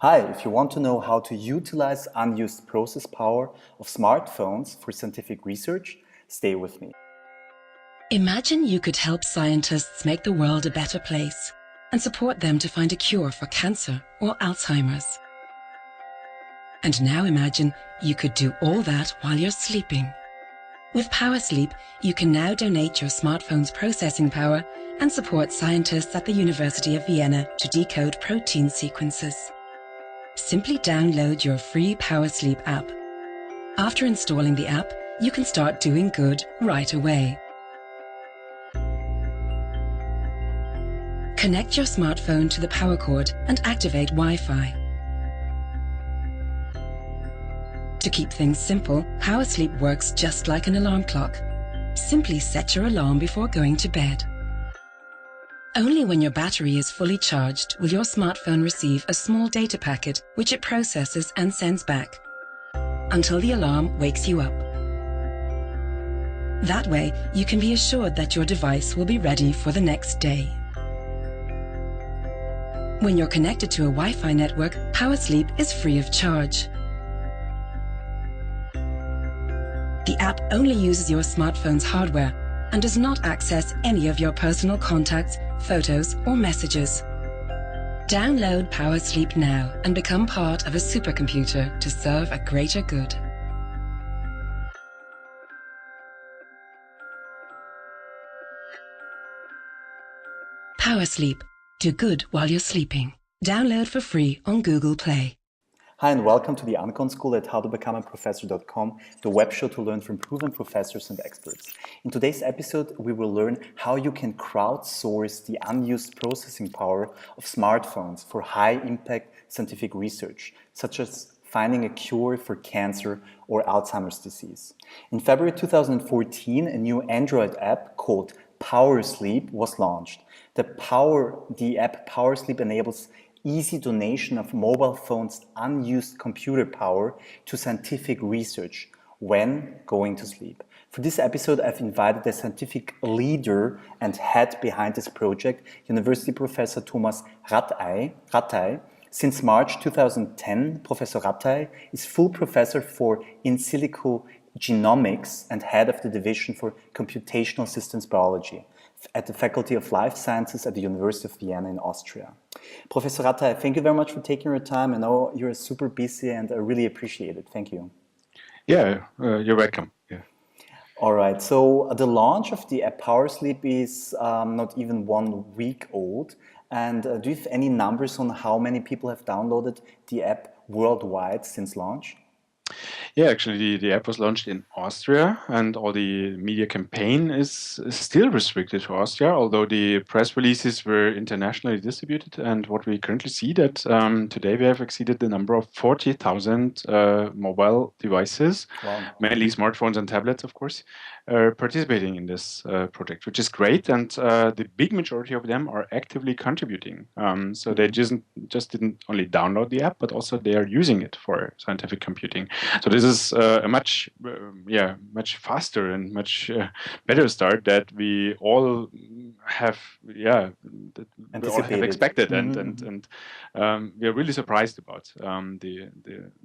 Hi, if you want to know how to utilize unused process power of smartphones for scientific research, stay with me. Imagine you could help scientists make the world a better place and support them to find a cure for cancer or Alzheimer's. And now imagine you could do all that while you're sleeping. With Power Sleep, you can now donate your smartphone's processing power and support scientists at the University of Vienna to decode protein sequences. Simply download your free Power Sleep app. After installing the app, you can start doing good right away. Connect your smartphone to the power cord and activate Wi-Fi. To keep things simple, Power Sleep works just like an alarm clock. Simply set your alarm before going to bed. Only when your battery is fully charged will your smartphone receive a small data packet which it processes and sends back, until the alarm wakes you up. That way, you can be assured that your device will be ready for the next day. When you're connected to a Wi-Fi network, Power Sleep is free of charge. The app only uses your smartphone's hardware and does not access any of your personal contacts, photos, or messages. Download Power Sleep now and become part of a supercomputer to serve a greater good. Power Sleep. Do good while you're sleeping. Download for free on Google Play. Hi and welcome to the Uncon School at howtobecomeaprofessor.com, the web show to learn from proven professors and experts. In today's episode, we will learn how you can crowdsource the unused processing power of smartphones for high-impact scientific research, such as finding a cure for cancer or Alzheimer's disease. In February 2014, a new Android app called Power Sleep was launched. The app Power Sleep enables easy donation of mobile phones' unused computer power to scientific research when going to sleep. For this episode, I've invited the scientific leader and head behind this project, University Professor Thomas Rattay. Since March 2010, Professor Rattay is full professor for in silico genomics and head of the division for computational systems biology at the Faculty of Life Sciences at the University of Vienna in Austria. Professor Rattay, thank you very much for taking your time. I know you're super busy and I really appreciate it. Thank you. Yeah, you're welcome. Yeah. All right, so the launch of the app Power Sleep is not even 1 week old. And do you have any numbers on how many people have downloaded the app worldwide since launch? Yeah, actually, the app was launched in Austria, and all the media campaign is still restricted to Austria, although the press releases were internationally distributed. And what we currently see that today we have exceeded the number of 40,000 mobile devices, Wow. mainly smartphones and tablets, of course, participating in this project, which is great. And the big majority of them are actively contributing. So they just didn't only download the app, but also they are using it for scientific computing. So this is a much faster and much better start that we all have, we all have expected, and we are really surprised about the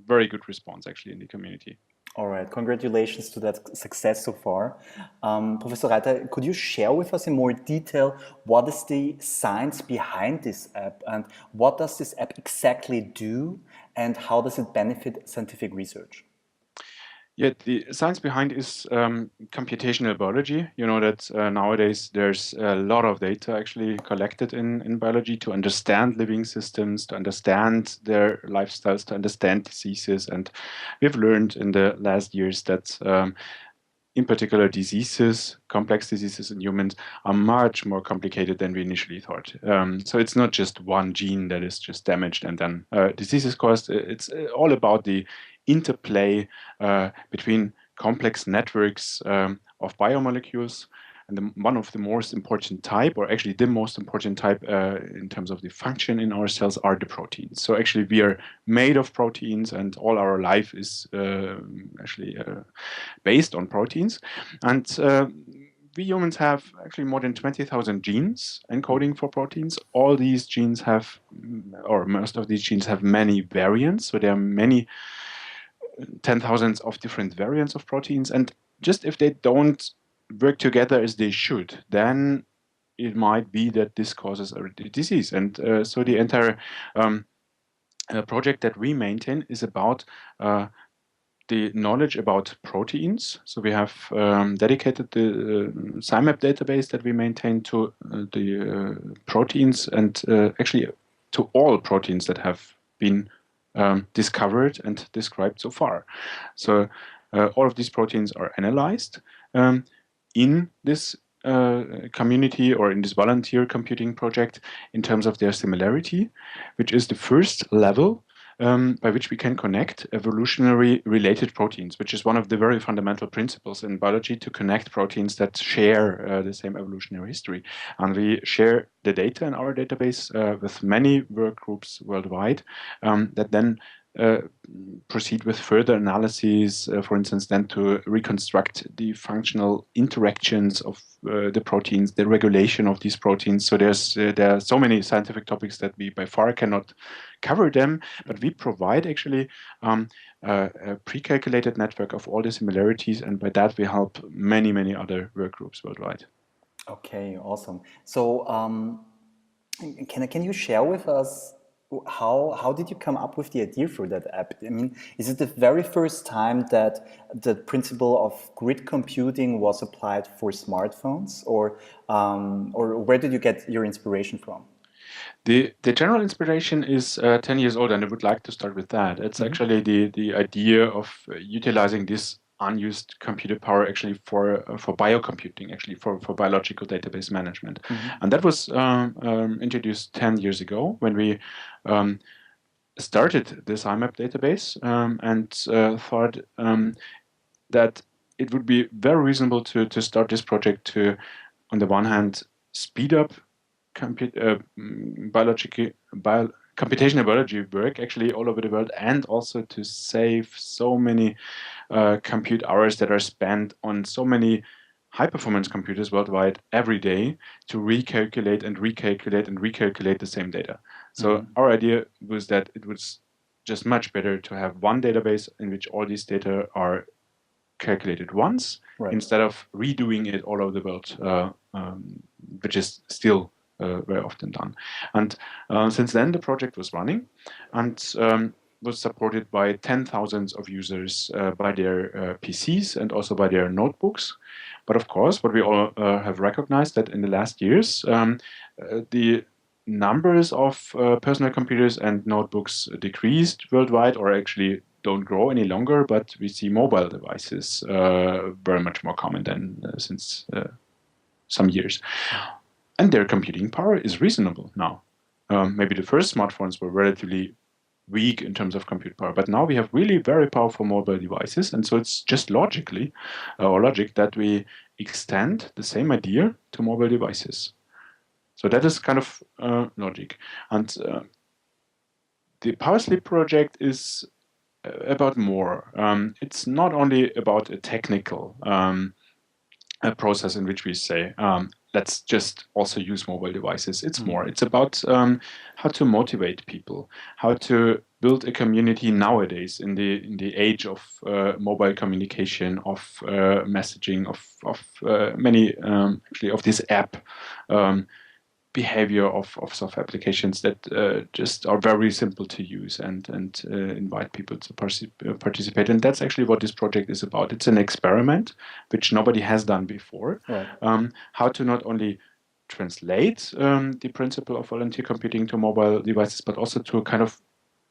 very good response actually in the community. All right, congratulations to that success so far. Professor Reiter, could you share with us in more detail what is the science behind this app and what does this app exactly do and how does it benefit scientific research? Yeah, the science behind is computational biology. You know that nowadays there's a lot of data actually collected in biology to understand living systems, to understand their lifestyles, to understand diseases. And we've learned in the last years that in particular diseases, complex diseases in humans, are much more complicated than we initially thought. So it's not just one gene that is just damaged and then disease is caused. It's all about the interplay between complex networks of biomolecules. And one of the most important type, or actually the most important type in terms of the function in our cells, are the proteins. So actually we are made of proteins and all our life is actually based on proteins. And we humans have actually more than 20,000 genes encoding for proteins. All these genes have, or most of these genes have many variants. So there are many 10,000s of different variants of proteins. And just if they don't work together as they should, then it might be that this causes a disease. And so the entire project that we maintain is about the knowledge about proteins. So we have dedicated the SciMap database that we maintain to the proteins and actually to all proteins that have been discovered and described so far. So all of these proteins are analyzed in this community or in this volunteer computing project in terms of their similarity, which is the first level by which we can connect evolutionary related proteins, which is one of the very fundamental principles in biology, to connect proteins that share the same evolutionary history. And we share the data in our database with many work groups worldwide that then proceed with further analyses, for instance, then to reconstruct the functional interactions of the proteins, the regulation of these proteins. So there are so many scientific topics that we by far cannot cover them, but we provide actually a pre-calculated network of all the similarities, and by that we help many other work groups worldwide. Okay, awesome. So can you share with us how did you come up with the idea for that app? I mean, is it the very first time that the principle of grid computing was applied for smartphones, or where did you get your inspiration from? The general inspiration is 10 years old, and I would like to start with that. It's actually the idea of utilizing this unused computer power actually for biocomputing, actually for biological database management. And that was introduced 10 years ago when we started this SciMap database and thought that it would be very reasonable to start this project to, on the one hand, speed up computational biology work actually all over the world, and also to save so many compute hours that are spent on so many high-performance computers worldwide every day to recalculate and recalculate and recalculate the same data. So our idea was that it was just much better to have one database in which all these data are calculated once, instead of redoing it all over the world, which is still very often done. And since then, the project was running and was supported by 10,000s of users by their PCs and also by their notebooks. But of course, what we all have recognized that in the last years, the numbers of personal computers and notebooks decreased worldwide, or actually don't grow any longer, but we see mobile devices very much more common than since some years. And their computing power is reasonable now. Maybe the first smartphones were relatively weak in terms of compute power, but now we have really very powerful mobile devices, and so it's just logic that we extend the same idea to mobile devices. So that is kind of logic. And the PowerSleep project is about more. It's not only about a technical process in which we say, let's just also use mobile devices. It's more. It's about how to motivate people, how to build a community nowadays in the age of mobile communication, of messaging, of many actually of this app behavior of software applications that just are very simple to use and invite people to participate. And that's actually what this project is about. It's an experiment which nobody has done before. How to not only translate the principle of volunteer computing to mobile devices, but also to kind of,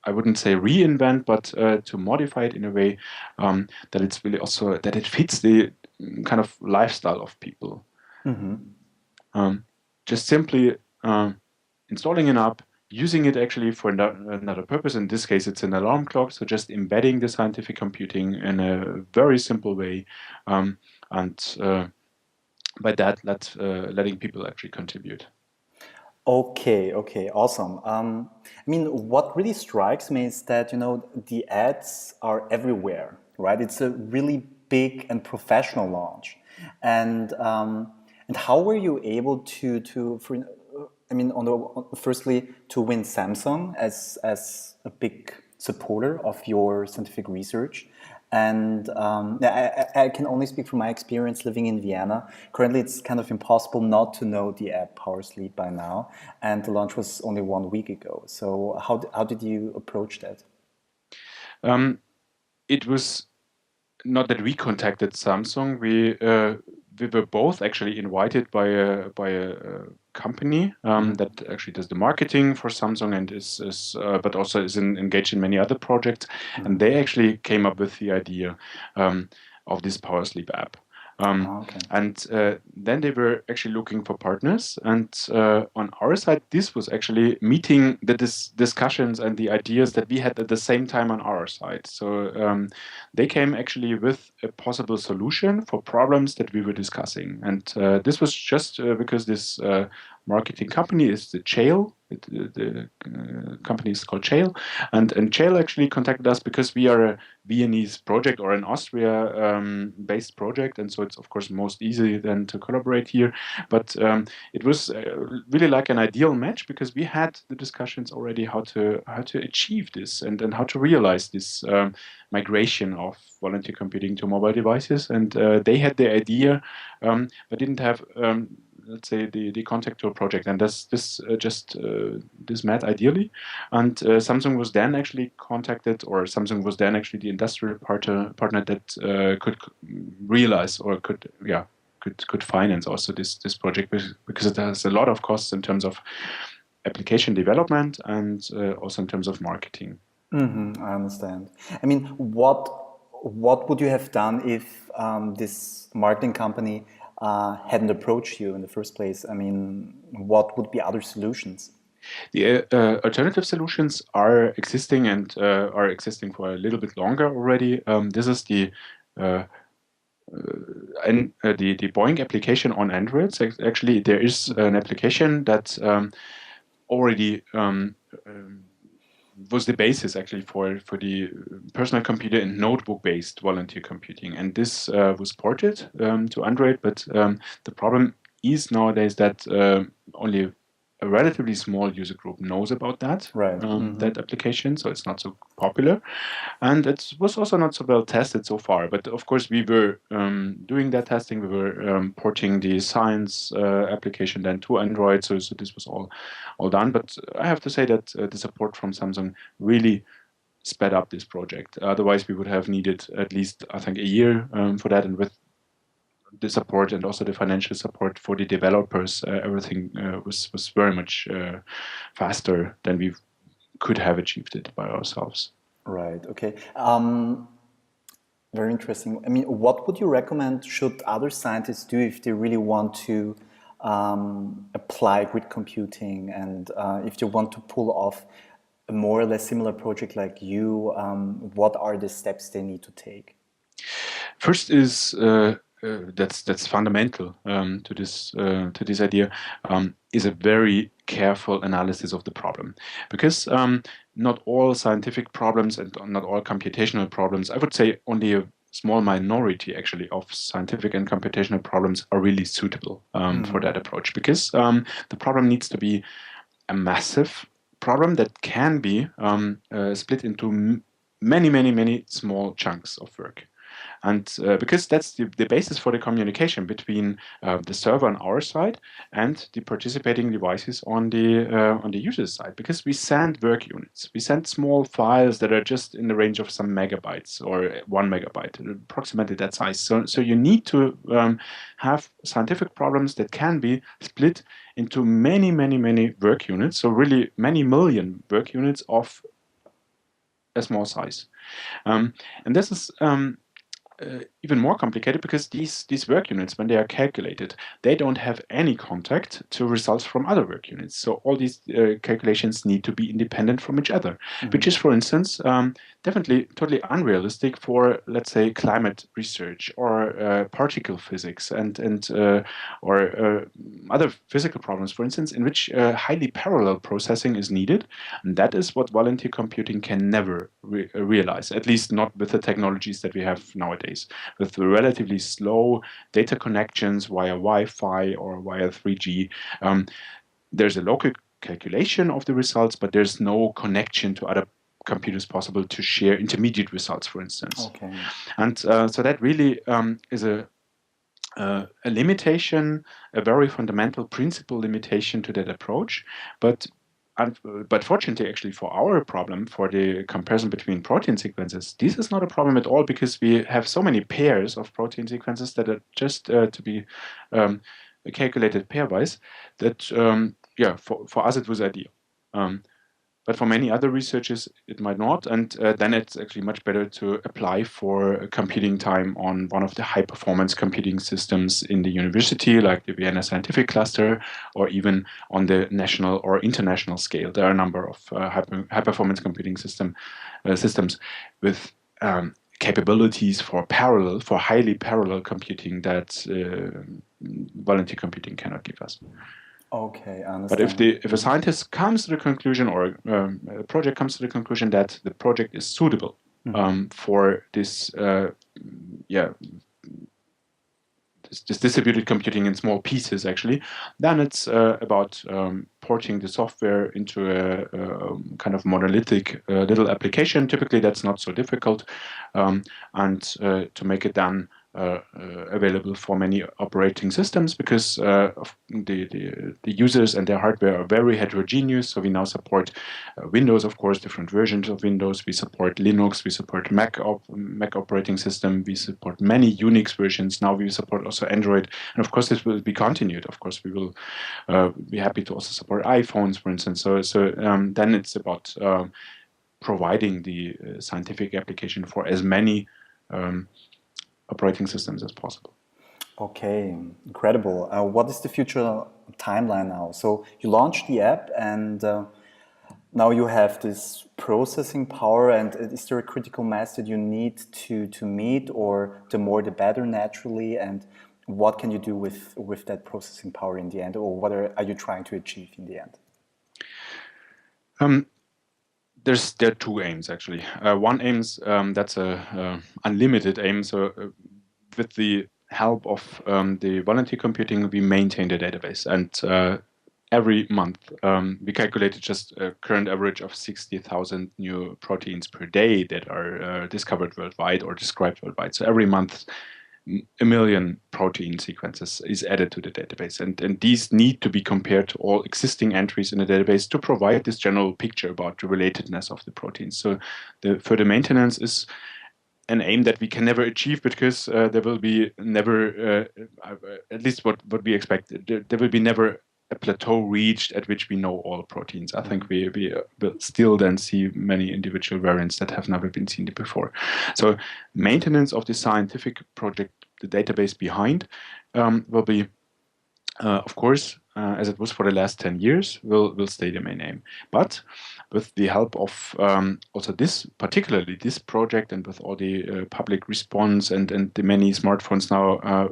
I wouldn't say reinvent, but to modify it in a way that it's really also, that it fits the kind of lifestyle of people. Just simply installing an app, using it actually for another purpose. In this case, it's an alarm clock. So just embedding the scientific computing in a very simple way, and by that, letting people actually contribute. Okay, awesome. I mean, what really strikes me is that, the ads are everywhere, right? It's a really big and professional launch. And And how were you able to for, I mean, firstly, to win Samsung as a big supporter of your scientific research? And I can only speak from my experience living in Vienna. Currently, it's kind of impossible not to know the app PowerSleep by now. And the launch was only 1 week ago. So how did you approach that? It was not that we contacted Samsung. We were both actually invited by a company that actually does the marketing for Samsung and but also is engaged in many other projects. And they actually came up with the idea of this PowerSleep app. Okay. And then they were actually looking for partners. And on our side, this was actually meeting the discussions and the ideas that we had at the same time on our side. So they came actually with a possible solution for problems that we were discussing. And this was just because this marketing company is the Cheil. The company is called Cheil, and Cheil actually contacted us because we are a Viennese project or an Austria-based project, and so it's of course most easy then to collaborate here. But it was really like an ideal match because we had the discussions already how to achieve this and how to realize this migration of volunteer computing to mobile devices, and they had the idea, but didn't have. Let's say the contact to a project, and this met ideally, and Samsung was then actually contacted, or Samsung was then actually the industrial partner that could realize or could finance also this project because it has a lot of costs in terms of application development and also in terms of marketing. I understand. I mean, what would you have done if this marketing company hadn't approached you in the first place? I mean, what would be other solutions? The alternative solutions are existing and are existing for a little bit longer already. This is the Boeing application on Android. So actually, there is an application that already was the basis actually for the personal computer and notebook-based volunteer computing, and this was ported to Android. But the problem is nowadays that only a relatively small user group knows about that that application, so it's not so popular, and it was also not so well tested so far. But of course, we were doing that testing. We were porting the science application then to Android, so this was all done. But I have to say that the support from Samsung really sped up this project. Otherwise, we would have needed at least, I think, a year for that, and with the support and also the financial support for the developers, everything was very much faster than we could have achieved it by ourselves. Right. Okay. Very interesting. I mean, what would you recommend should other scientists do if they really want to apply grid computing and if they want to pull off a more or less similar project like you? What are the steps they need to take? First is that's fundamental to this idea is a very careful analysis of the problem, because not all scientific problems and not all computational problems, I would say only a small minority actually of scientific and computational problems are really suitable for that approach, because the problem needs to be a massive problem that can be split into many small chunks of work. And because that's the basis for the communication between the server on our side and the participating devices on the user side, because we send work units, we send small files that are just in the range of some megabytes or 1 megabyte, approximately that size. So you need to have scientific problems that can be split into many work units, so really many million work units of a small size. And this is even more complicated because these work units, when they are calculated, they don't have any contact to results from other work units. So all these calculations need to be independent from each other, which is, for instance, definitely totally unrealistic for, let's say, climate research or particle physics and or other physical problems, for instance, in which highly parallel processing is needed. And that is what volunteer computing can never realize, at least not with the technologies that we have nowadays. with relatively slow data connections via Wi-Fi or via 3G. There's a local calculation of the results, but there's no connection to other computers possible to share intermediate results, for instance. Okay. And so that really is a limitation, a very fundamental principle limitation to that approach. But fortunately, actually, for our problem, for the comparison between protein sequences, this is not a problem at all, because we have so many pairs of protein sequences that are just to be calculated pairwise that, for us it was ideal. But for many other researchers, it might not. And then it's actually much better to apply for computing time on one of the high-performance computing systems in the university, like the Vienna Scientific Cluster, or even on the national or international scale. There are a number of high-performance computing systems with capabilities for highly parallel computing that volunteer computing cannot give us. Okay, I understand. But if a scientist comes to the conclusion, or a project comes to the conclusion that the project is suitable for this, this distributed computing in small pieces, actually, then it's about porting the software into a kind of monolithic little application. Typically, that's not so difficult, and to make it then available for many operating systems, because the users and their hardware are very heterogeneous. So we now support Windows, of course, different versions of Windows. We support Linux. We support Mac operating system. We support many Unix versions. Now we support also Android, and of course this will be continued. Of course, we will be happy to also support iPhones, for instance. So then it's about providing the scientific application for as many operating systems as possible. Okay, incredible. What is the future timeline now? So you launched the app, and now you have this processing power, and is there a critical mass that you need to meet, or the more the better naturally? And what can you do with that processing power in the end, or what are you trying to achieve in the end? There are two aims, actually. One aims, that's a unlimited aim. So with the help of the volunteer computing, we maintain the database. And every month, we calculated just a current average of 60,000 new proteins per day that are discovered worldwide or described worldwide. So every month, 1 million protein sequences is added to the database, and these need to be compared to all existing entries in the database to provide this general picture about the relatedness of the proteins. So the further maintenance is an aim that we can never achieve, because there will be never, at least what we expect, there will be never a plateau reached at which we know all proteins. I think we will still then see many individual variants that have never been seen before. So maintenance of the scientific project, the database behind, will be, of course, as it was for the last 10 years, will stay the main aim. But with the help of also particularly this project, and with all the public response and the many smartphones now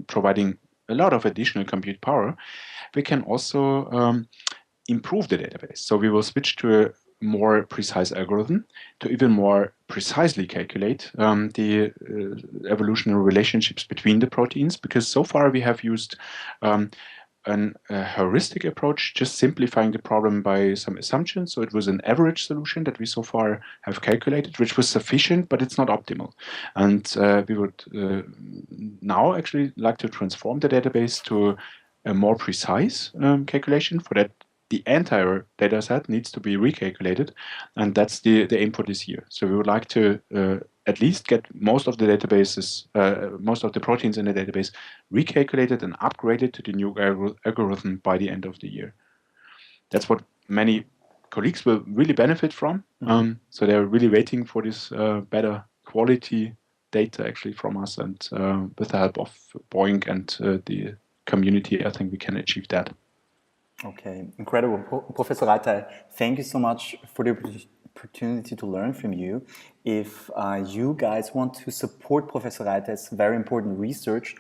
providing a lot of additional compute power, we can also improve the database. So we will switch to a more precise algorithm to even more precisely calculate the evolutionary relationships between the proteins, because so far we have used a heuristic approach, just simplifying the problem by some assumptions. So it was an average solution that we so far have calculated, which was sufficient, but it's not optimal. And we would now actually like to transform the database to a more precise calculation. For that, the entire data set needs to be recalculated, and that's the aim for this year. So we would like to at least get most of the databases, most of the proteins in the database recalculated and upgraded to the new algorithm by the end of the year. That's what many colleagues will really benefit from. So they're really waiting for this better quality data actually from us, and with the help of Boeing and the community, I think we can achieve that. Okay, incredible. Professor Reiter, thank you so much for the opportunity to learn from you. If you guys want to support Professor Reiter's very important research,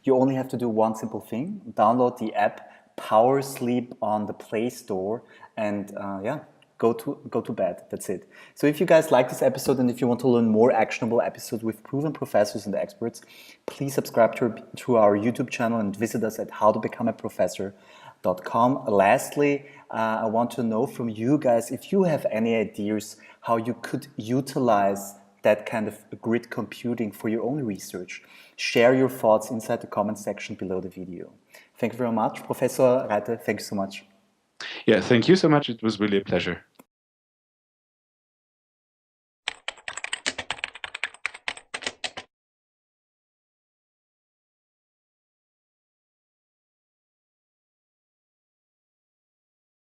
you only have to do one simple thing: download the app Power Sleep on the Play Store, and go to bed. That's it. So if you guys like this episode and if you want to learn more actionable episodes with proven professors and experts, please subscribe to our YouTube channel and visit us at howtobecomeaprofessor.com. Lastly, I want to know from you guys if you have any ideas how you could utilize that kind of grid computing for your own research. Share your thoughts inside the comment section below the video. Thank you very much. Professor Reiter, thank you so much. Yeah, thank you so much. It was really a pleasure.